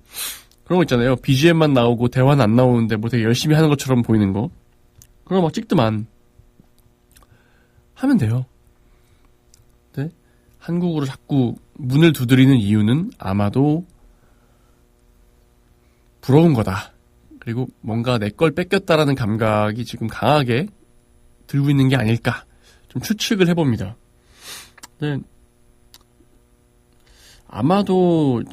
그런 거 있잖아요. BGM만 나오고 대화는 안 나오는데 뭐 되게 열심히 하는 것처럼 보이는 거. 그럼 막 찍더만 하면 돼요. 네? 한국으로 자꾸 문을 두드리는 이유는 아마도 부러운 거다. 그리고 뭔가 내 걸 뺏겼다라는 감각이 지금 강하게 들고 있는 게 아닐까. 좀 추측을 해봅니다. 네. 아마도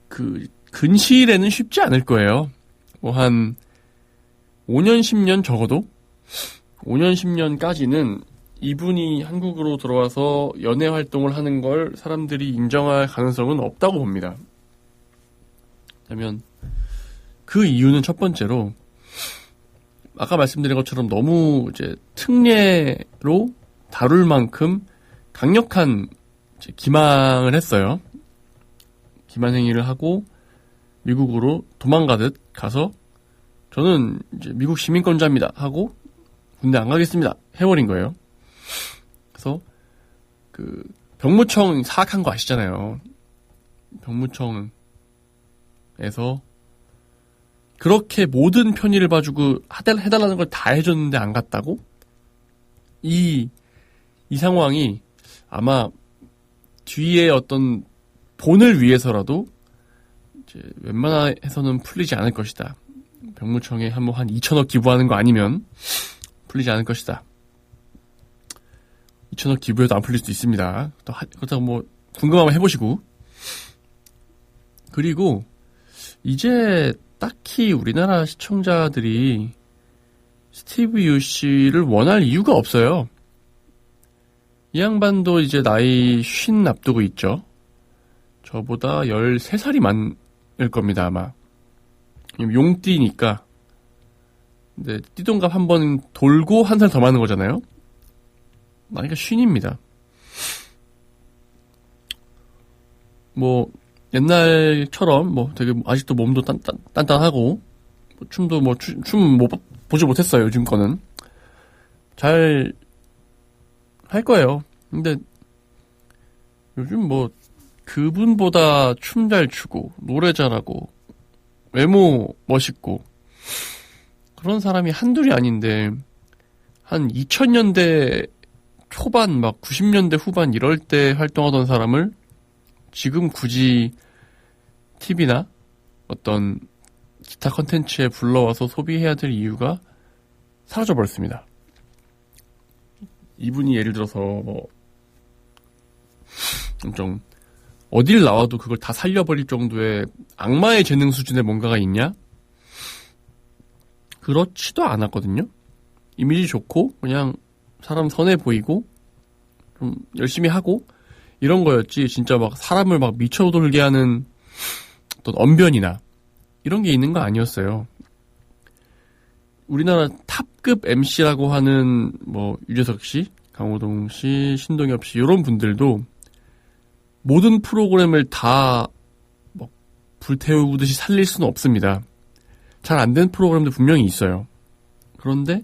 그 근시일에는 쉽지 않을 거예요. 뭐 한 5년, 10년 적어도 5년, 10년까지는 이분이 한국으로 들어와서 연애 활동을 하는 걸 사람들이 인정할 가능성은 없다고 봅니다. 그러면 그 이유는 첫 번째로 아까 말씀드린 것처럼 너무 이제 특례로 다룰 만큼 강력한 이제 기망을 했어요. 기만 행위를 하고 미국으로 도망가듯 가서 저는 이제 미국 시민권자입니다 하고 군대 안 가겠습니다 해버린 거예요. 그래서 그 병무청 사악한 거 아시잖아요. 병무청에서 그렇게 모든 편의를 봐주고 해달라는 걸 다 해줬는데 안 갔다고? 이 상황이 아마 뒤에 어떤 본을 위해서라도 이제 웬만해서는 풀리지 않을 것이다. 병무청에 한 2천억 기부하는 거 아니면 풀리지 않을 것이다. 2천억 기부해도 안 풀릴 수도 있습니다. 그렇다고 뭐 궁금하면 해보시고. 그리고 이제 딱히 우리나라 시청자들이 스티브 유 씨를 원할 이유가 없어요. 이 양반도 이제 나이 50 앞두고 있죠. 저보다 13살이 많을 겁니다, 아마. 용띠니까. 근데 띠동갑 한 번 돌고 한 살 더 많은 거잖아요. 나이가 50입니다. 뭐 옛날처럼 뭐 되게 아직도 몸도 단단하고 춤도 춤 보지 못했어요. 요즘 거는 잘 할 거예요. 근데 요즘 뭐 그분보다 춤 잘 추고 노래 잘하고 외모 멋있고 그런 사람이 한둘이 아닌데 한 2000년대 초반 막 90년대 후반 이럴 때 활동하던 사람을 지금 굳이 TV나 어떤 기타 컨텐츠에 불러와서 소비해야 될 이유가 사라져버렸습니다. 이분이 예를 들어서 뭐 좀 어딜 나와도 그걸 다 살려버릴 정도의 악마의 재능 수준의 뭔가가 있냐? 그렇지도 않았거든요. 이미지 좋고 그냥 사람 선해 보이고 좀 열심히 하고 이런 거였지 진짜 막 사람을 막 미쳐돌게 하는 어떤 언변이나 이런 게 있는 거 아니었어요. 우리나라 탑급 MC라고 하는 뭐 유재석 씨, 강호동 씨, 신동엽 씨 이런 분들도 모든 프로그램을 다 뭐 불태우듯이 살릴 수는 없습니다. 잘 안 된 프로그램도 분명히 있어요. 그런데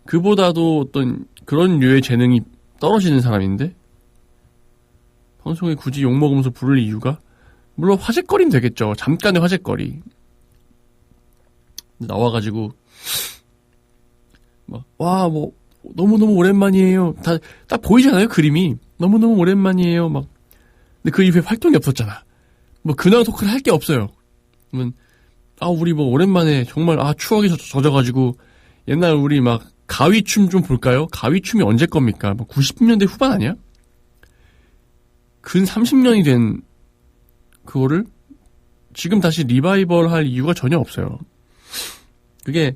그보다도 어떤 그런 류의 재능이 떨어지는 사람인데 방송에 굳이 욕먹으면서 부를 이유가 물론 화제거리는 되겠죠. 잠깐의 화제거리. 나와가지고 막 와 뭐 너무너무 오랜만이에요. 다 딱 보이잖아요. 그림이 너무너무 오랜만이에요. 막 근데 그 이후에 활동이 없었잖아. 뭐 근황 토크를 할 게 없어요. 그러면 우리 뭐 오랜만에 정말 추억이 젖어가지고 옛날 우리 막 가위춤 좀 볼까요? 가위춤이 언제 겁니까? 뭐 90년대 후반 아니야? 근 30년이 된 그거를 지금 다시 리바이벌 할 이유가 전혀 없어요. 그게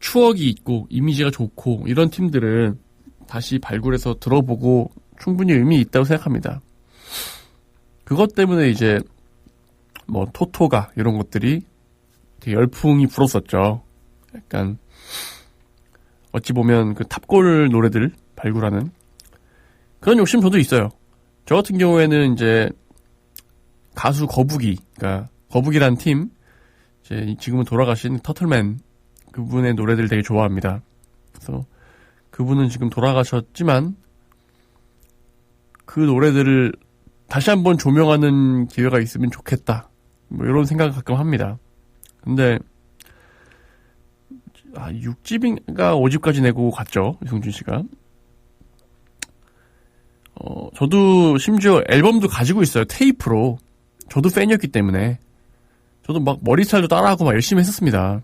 추억이 있고 이미지가 좋고 이런 팀들은 다시 발굴해서 들어보고 충분히 의미 있다고 생각합니다. 그것 때문에 이제 뭐 토토가 이런 것들이 되게 열풍이 불었었죠. 약간 어찌 보면 그 탑골 노래들 발굴하는 그런 욕심 저도 있어요. 저 같은 경우에는 이제 가수 거북이, 그러니까 거북이란 팀, 이제 지금은 돌아가신 터틀맨 그분의 노래들 되게 좋아합니다. 그래서 그분은 지금 돌아가셨지만 그 노래들을 다시 한번 조명하는 기회가 있으면 좋겠다. 뭐 이런 생각을 가끔 합니다. 근데 6집인가 5집까지 내고 갔죠. 이승준 씨가. 저도 심지어 앨범도 가지고 있어요. 테이프로. 저도 팬이었기 때문에. 저도 막 머리 스타일도 따라하고 막 열심히 했었습니다.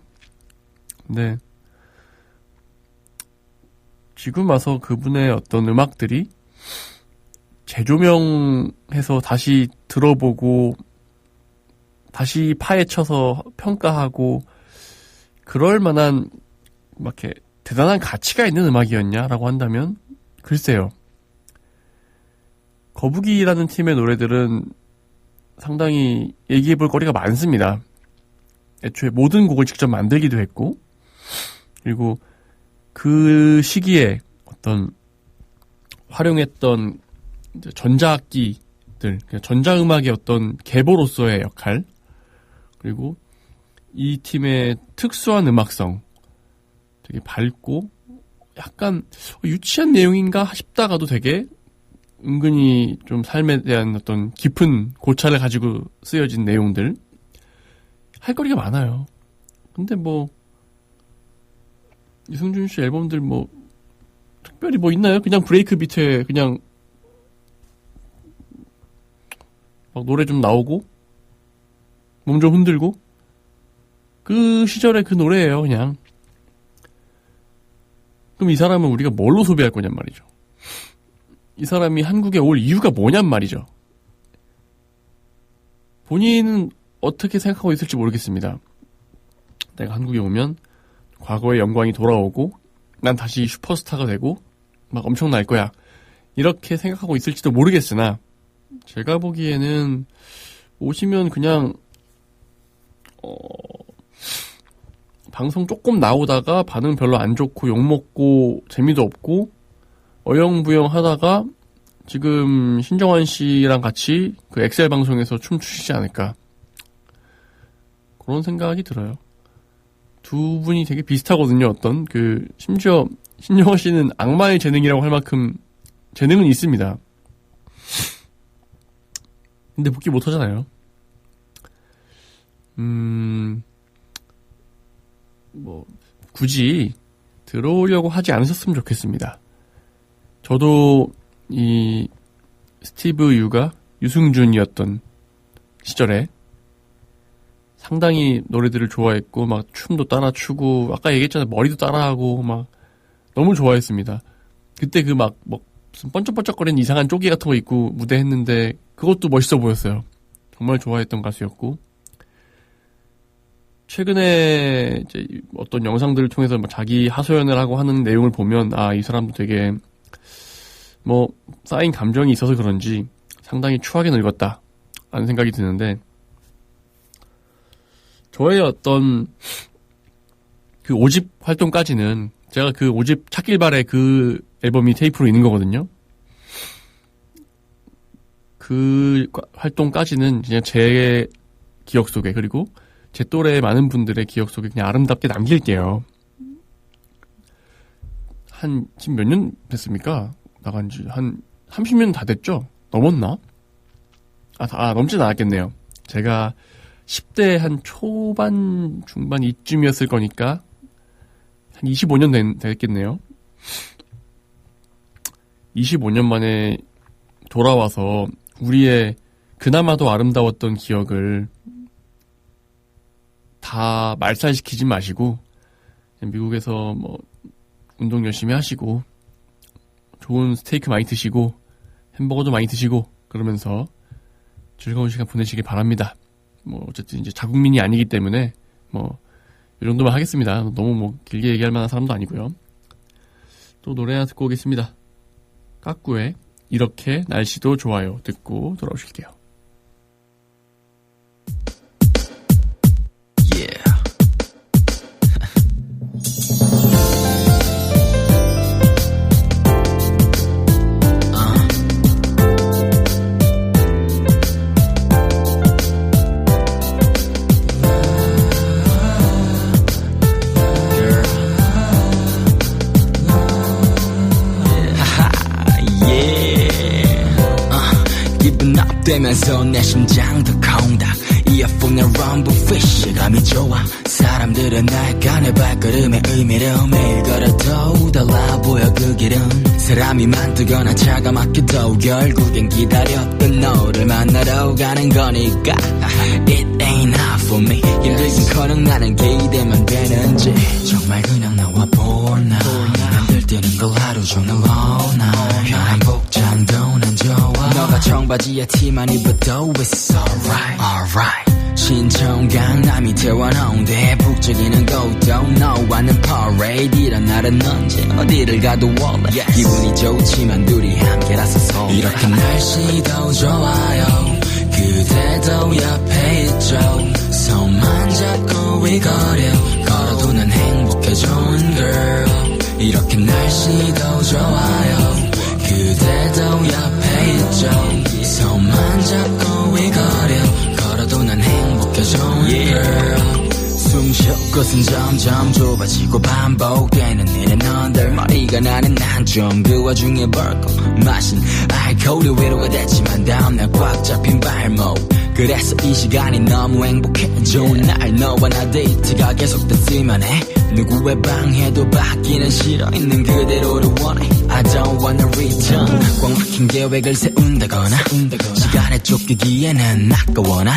근데 지금 와서 그분의 어떤 음악들이 재조명해서 다시 들어보고 다시 파헤쳐서 평가하고 그럴 만한 막 이렇게 대단한 가치가 있는 음악이었냐라고 한다면 글쎄요. 거북이라는 팀의 노래들은 상당히 얘기해볼 거리가 많습니다. 애초에 모든 곡을 직접 만들기도 했고 그리고 그 시기에 어떤 활용했던 전자악기들, 전자음악의 어떤 계보로서의 역할 그리고 이 팀의 특수한 음악성 되게 밝고 약간 유치한 내용인가 싶다가도 되게 은근히 좀 삶에 대한 어떤 깊은 고찰을 가지고 쓰여진 내용들 할 거리가 많아요. 근데 뭐 이승준 씨 앨범들 뭐 특별히 뭐 있나요? 그냥 브레이크 비트에 그냥 막 노래 좀 나오고 몸 좀 흔들고 그 시절의 그 노래예요, 그냥. 그럼 이 사람은 우리가 뭘로 소비할 거냔 말이죠. 이 사람이 한국에 올 이유가 뭐냔 말이죠. 본인은 어떻게 생각하고 있을지 모르겠습니다. 내가 한국에 오면 과거의 영광이 돌아오고 난 다시 슈퍼스타가 되고 막 엄청날 거야. 이렇게 생각하고 있을지도 모르겠으나 제가 보기에는 오시면 그냥 방송 조금 나오다가 반응 별로 안 좋고 욕먹고 재미도 없고 어영부영 하다가 지금 신정환 씨랑 같이 그 엑셀 방송에서 춤추시지 않을까 그런 생각이 들어요. 두 분이 되게 비슷하거든요. 어떤 그 심지어 신정환 씨는 악마의 재능이라고 할 만큼 재능은 있습니다. 근데 복귀 못 하잖아요. 뭐 굳이 들어오려고 하지 않으셨으면 좋겠습니다. 저도 이 스티브 유가 유승준이었던 시절에 상당히 노래들을 좋아했고 막 춤도 따라 추고 아까 얘기했잖아요. 머리도 따라하고 막 너무 좋아했습니다. 그때 그 막 무슨 번쩍번쩍거리는 이상한 쪼기 같은 거 입고 무대 했는데 그것도 멋있어 보였어요. 정말 좋아했던 가수였고 최근에 이제 어떤 영상들을 통해서 막 자기 하소연을 하고 하는 내용을 보면 아, 이 사람도 되게 뭐 쌓인 감정이 있어서 그런지 상당히 추하게 늙었다 라는 생각이 드는데 저의 어떤 그 5집 활동까지는 제가 그 5집 찾길 바래 그 앨범이 테이프로 있는 거거든요. 그 활동까지는 그냥 제 기억 속에 그리고 제 또래 많은 분들의 기억 속에 그냥 아름답게 남길게요. 지금 몇 년 됐습니까? 나간 지 한 30년 다 됐죠? 넘었나? 넘진 않았겠네요. 제가 10대 한 초반, 중반 이쯤이었을 거니까 한 25년 됐겠네요. 25년 만에 돌아와서 우리의 그나마도 아름다웠던 기억을 다 말살시키지 마시고 미국에서 뭐 운동 열심히 하시고 좋은 스테이크 많이 드시고 햄버거도 많이 드시고 그러면서 즐거운 시간 보내시길 바랍니다. 뭐 어쨌든 이제 자국민이 아니기 때문에 뭐 이 정도만 하겠습니다. 너무 뭐 길게 얘기할 만한 사람도 아니고요. 또 노래 하나 듣고 오겠습니다. 까꾸의 이렇게 날씨도 좋아요 듣고 돌아오실게요. 되면서 내 심장도 콩닥 이어폰에 럼블피쉬 감이 좋아 사람들은 날까 내 발걸음의 의미를 매일 걸어도 달라 보여 그 길은 사람이 만들거나 차가 막혀도 결국엔 기다렸던 너를 만나러 가는 거니까 It ain't hard for me 힘들긴커녕 나는 기대만 되는지 정말 그냥 나와 보나 남들 뛰는 걸 하루 종일 all night 편한 복장도 난 좋아 너가 청바지에 티만 입어도 it's alright alright 신촌 강남이 태원 홍대 북적이는 곳도 너와는 parade 이런 날은 언제 어디를 가도 원래 기분이 좋지만 둘이 함께라서 서 이렇게 날씨도 좋아요 그대도 옆에 있죠 손만 잡고 이 거리 걸어도 난 행복해진 girl 이렇게 날씨도 좋아요 그대도 옆에 있죠 손만 잡고 이 거리 걸어도 난 행복해진 girl 숨 쉴 곳은 점점 좁아지고 반복되는 일은 under 머리가 나는 난 좀 그 와중에 벌컥 마신 알코올이 위로가 됐지만 다음날 꽉 잡힌 발목 그래서 이 시간이 너무 행복해. 좋은 날 너와 나 데이트가 계속됐으면 해. 누구의 방해도 받기는 싫어. 있는 그대로를 원해. I don't wanna return. 꽉 막힌 계획을 세운다거나 시간에 쫓기기에는 아까워나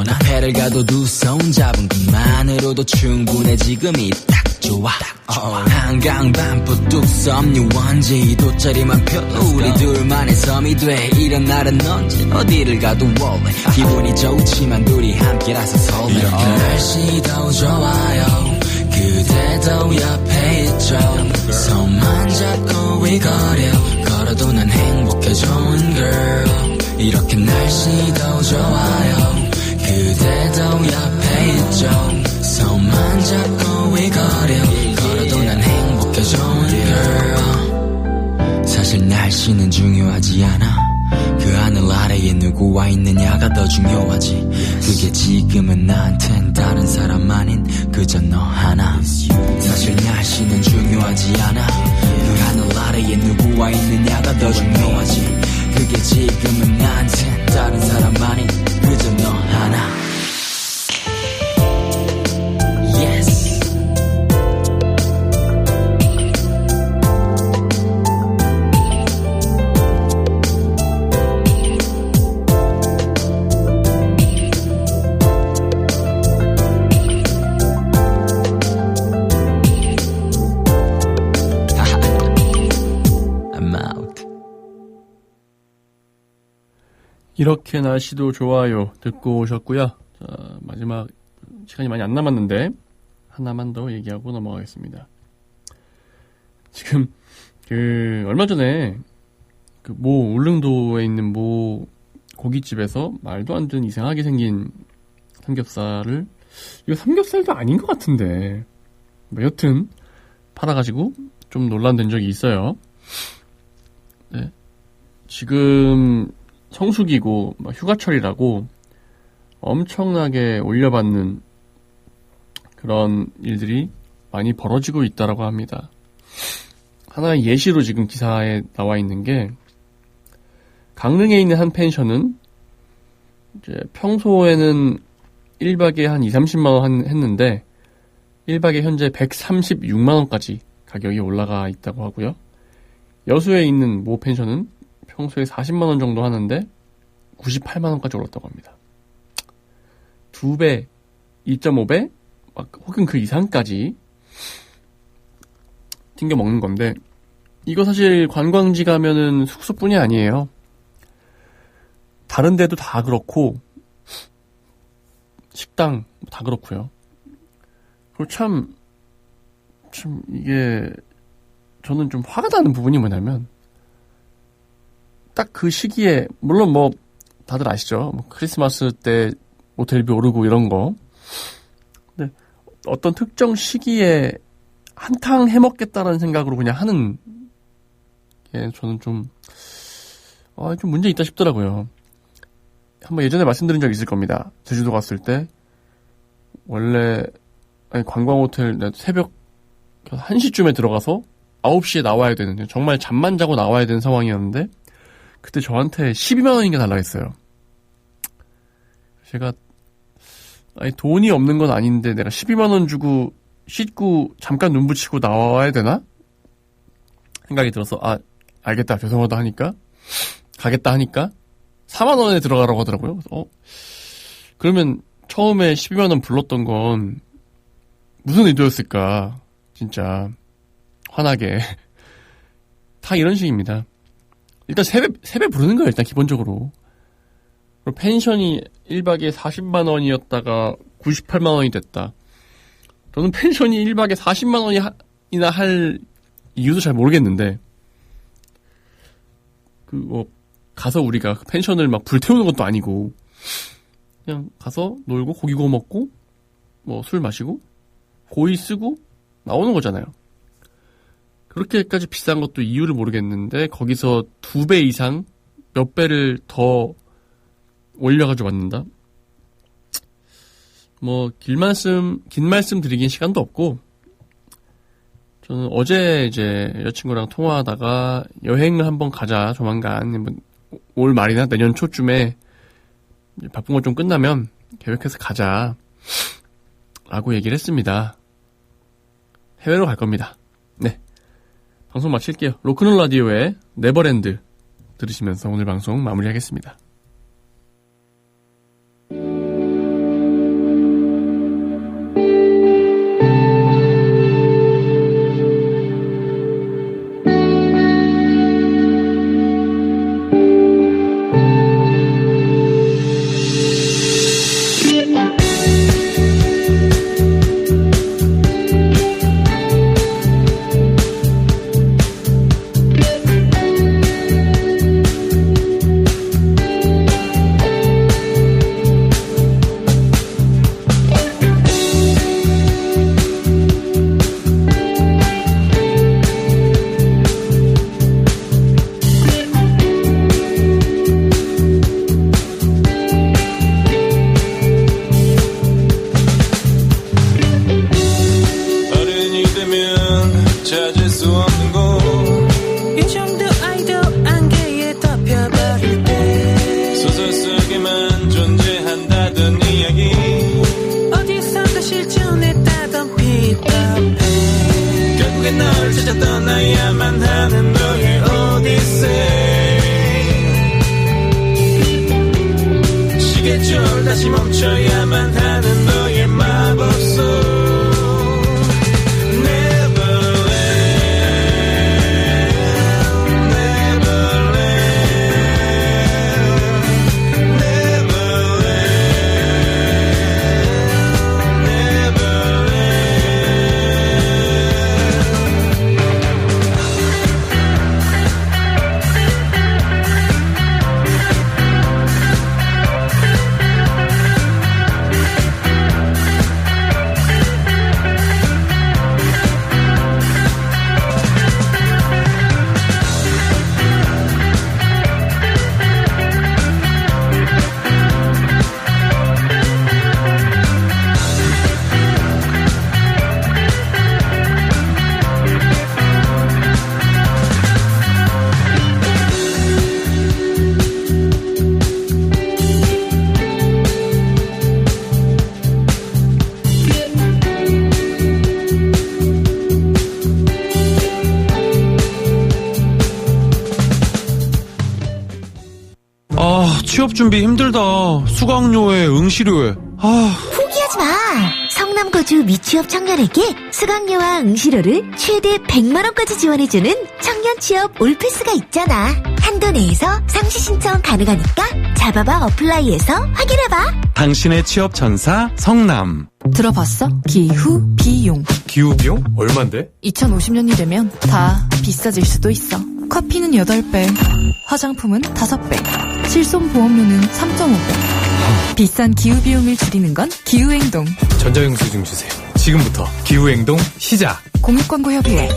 앞에를 가도 두 손 잡은 것만으로도 충분해. 지금이 딱 좋아. 한강 반포 뚝섬 유원지 돗자리만 펴도 우리 둘만의 섬이 돼. 이런 날은 언제 어디를 가도 원해. 기분이 좋지만 둘이 함께라서 설레. 이렇게 날씨도 좋아요. 그대도 옆에 있죠. 손만 잡고 위거려. 걸어도 난 행복해. 좋은 girl. 이렇게 날씨도 좋아요. 그대도 옆에 있죠. 손만 잡고 위거려. 걸어도 난 행복해. 좋은 girl. 사실 날씨는 중요하지 않아. 그 하늘 아래에 누구와 있느냐가 더 중요하지. 그게 지금은 나한텐 다른 사람 아닌 그저 너 하나. 사실 날씨는 중요하지 않아. 그 하늘 아래에 누구와 있느냐가 더 중요하지. 그게 지금은 나한텐 다른 사람 아닌 그저 너 하나. Yes. 이렇게 날씨도 좋아요 듣고 오셨고요. 자, 마지막 시간이 많이 안 남았는데 하나만 더 얘기하고 넘어가겠습니다. 지금 얼마 전에 그 모 울릉도에 있는 모 고깃집에서 말도 안 되는 이상하게 생긴 삼겹살을, 이거 삼겹살도 아닌 것 같은데 뭐 여튼 팔아가지고 좀 논란된 적이 있어요. 네. 지금 성수기고 휴가철이라고 엄청나게 올려받는 그런 일들이 많이 벌어지고 있다라고 합니다. 하나의 예시로 지금 기사에 나와 있는 게, 강릉에 있는 한 펜션은 이제 평소에는 1박에 한 2-30만 원 했는데 1박에 현재 136만 원까지 가격이 올라가 있다고 하고요. 여수에 있는 모 펜션은 평소에 40만 원 정도 하는데 98만 원까지 올랐다고 합니다. 2배, 2.5배, 혹은 그 이상까지 튕겨 먹는 건데, 이거 사실 관광지 가면은 숙소뿐이 아니에요. 다른 데도 다 그렇고, 식당 다 그렇고요. 그리고 참 이게 저는 좀 화가 나는 부분이 뭐냐면, 딱 그 시기에, 물론 뭐 다들 아시죠? 뭐 크리스마스 때 모텔비 오르고 이런 거. 근데 어떤 특정 시기에 한탕 해먹겠다라는 생각으로 그냥 하는 게 저는 좀 문제 있다 싶더라고요. 한번 예전에 말씀드린 적 있을 겁니다. 제주도 갔을 때 원래 관광 호텔 새벽 1시쯤에 들어가서 9시에 나와야 되는데, 정말 잠만 자고 나와야 되는 상황이었는데 그때 저한테 12만 원인가 달라 했어요. 제가 돈이 없는 건 아닌데 내가 12만 원 주고 씻고 잠깐 눈 붙이고 나와야 되나? 생각이 들어서 알겠다, 죄송하다 하니까, 가겠다 하니까 4만 원에 들어가라고 하더라고요. 그래서 그러면 처음에 12만 원 불렀던 건 무슨 의도였을까? 진짜 화나게. 다 이런 식입니다. 일단 세배 부르는 거예요, 일단 기본적으로. 그리고 펜션이 1박에 40만 원이었다가 98만 원이 됐다. 저는 펜션이 1박에 40만 원이나 할 이유도 잘 모르겠는데, 가서 우리가 펜션을 막 불태우는 것도 아니고, 그냥 가서 놀고 고기 구워 먹고 뭐 술 마시고 고이 쓰고 나오는 거잖아요. 그렇게까지 비싼 것도 이유를 모르겠는데 거기서 2배 이상 몇 배를 더 올려가지고 받는다? 뭐 긴 말씀 드리긴 시간도 없고, 저는 어제 이제 여자친구랑 통화하다가 여행을 한번 가자, 조만간 올 말이나 내년 초쯤에 바쁜 거 좀 끝나면 계획해서 가자 라고 얘기를 했습니다. 해외로 갈 겁니다. 네, 방송 마칠게요. 로큰롤 라디오의 네버랜드 들으시면서 오늘 방송 마무리하겠습니다. 다시 멈춰야만 하는 너의 마법소 취업 준비 힘들다. 수강료에 응시료에. 포기하지 마. 성남 거주 미취업 청년에게 수강료와 응시료를 최대 100만 원까지 지원해주는 청년 취업 올패스가 있잖아. 한도 내에서 상시 신청 가능하니까 잡아봐 어플라이에서 확인해봐. 당신의 취업 전사 성남. 들어봤어? 기후 비용. 기후비용? 얼만데? 2050년이 되면 다 비싸질 수도 있어. 커피는 8배, 화장품은 5배, 실손보험료는 3.5배. 비싼 기후비용을 줄이는 건 기후행동. 전자영수증 주세요. 지금부터 기후행동 시작. 공익광고협의회.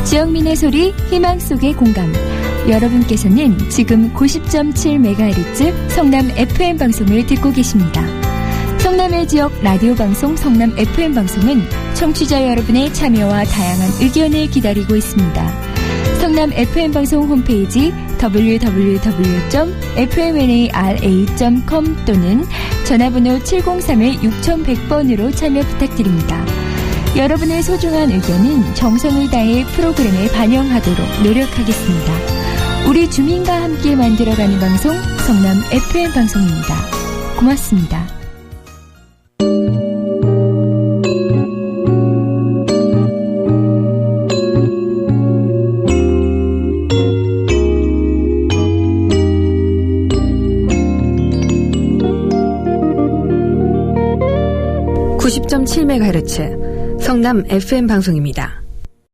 지역민의 소리, 희망 속의 공감. 여러분께서는 지금 90.7MHz 성남 FM 방송을 듣고 계십니다. 성남의 지역 라디오 방송 성남 FM 방송은 청취자 여러분의 참여와 다양한 의견을 기다리고 있습니다. 성남 FM 방송 홈페이지 www.fmnara.com 또는 전화번호 703-6100번으로 참여 부탁드립니다. 여러분의 소중한 의견은 정성을 다해 프로그램에 반영하도록 노력하겠습니다. 우리 주민과 함께 만들어가는 방송 성남 FM 방송입니다. 고맙습니다. (90.7MHz) 성남 FM 방송입니다.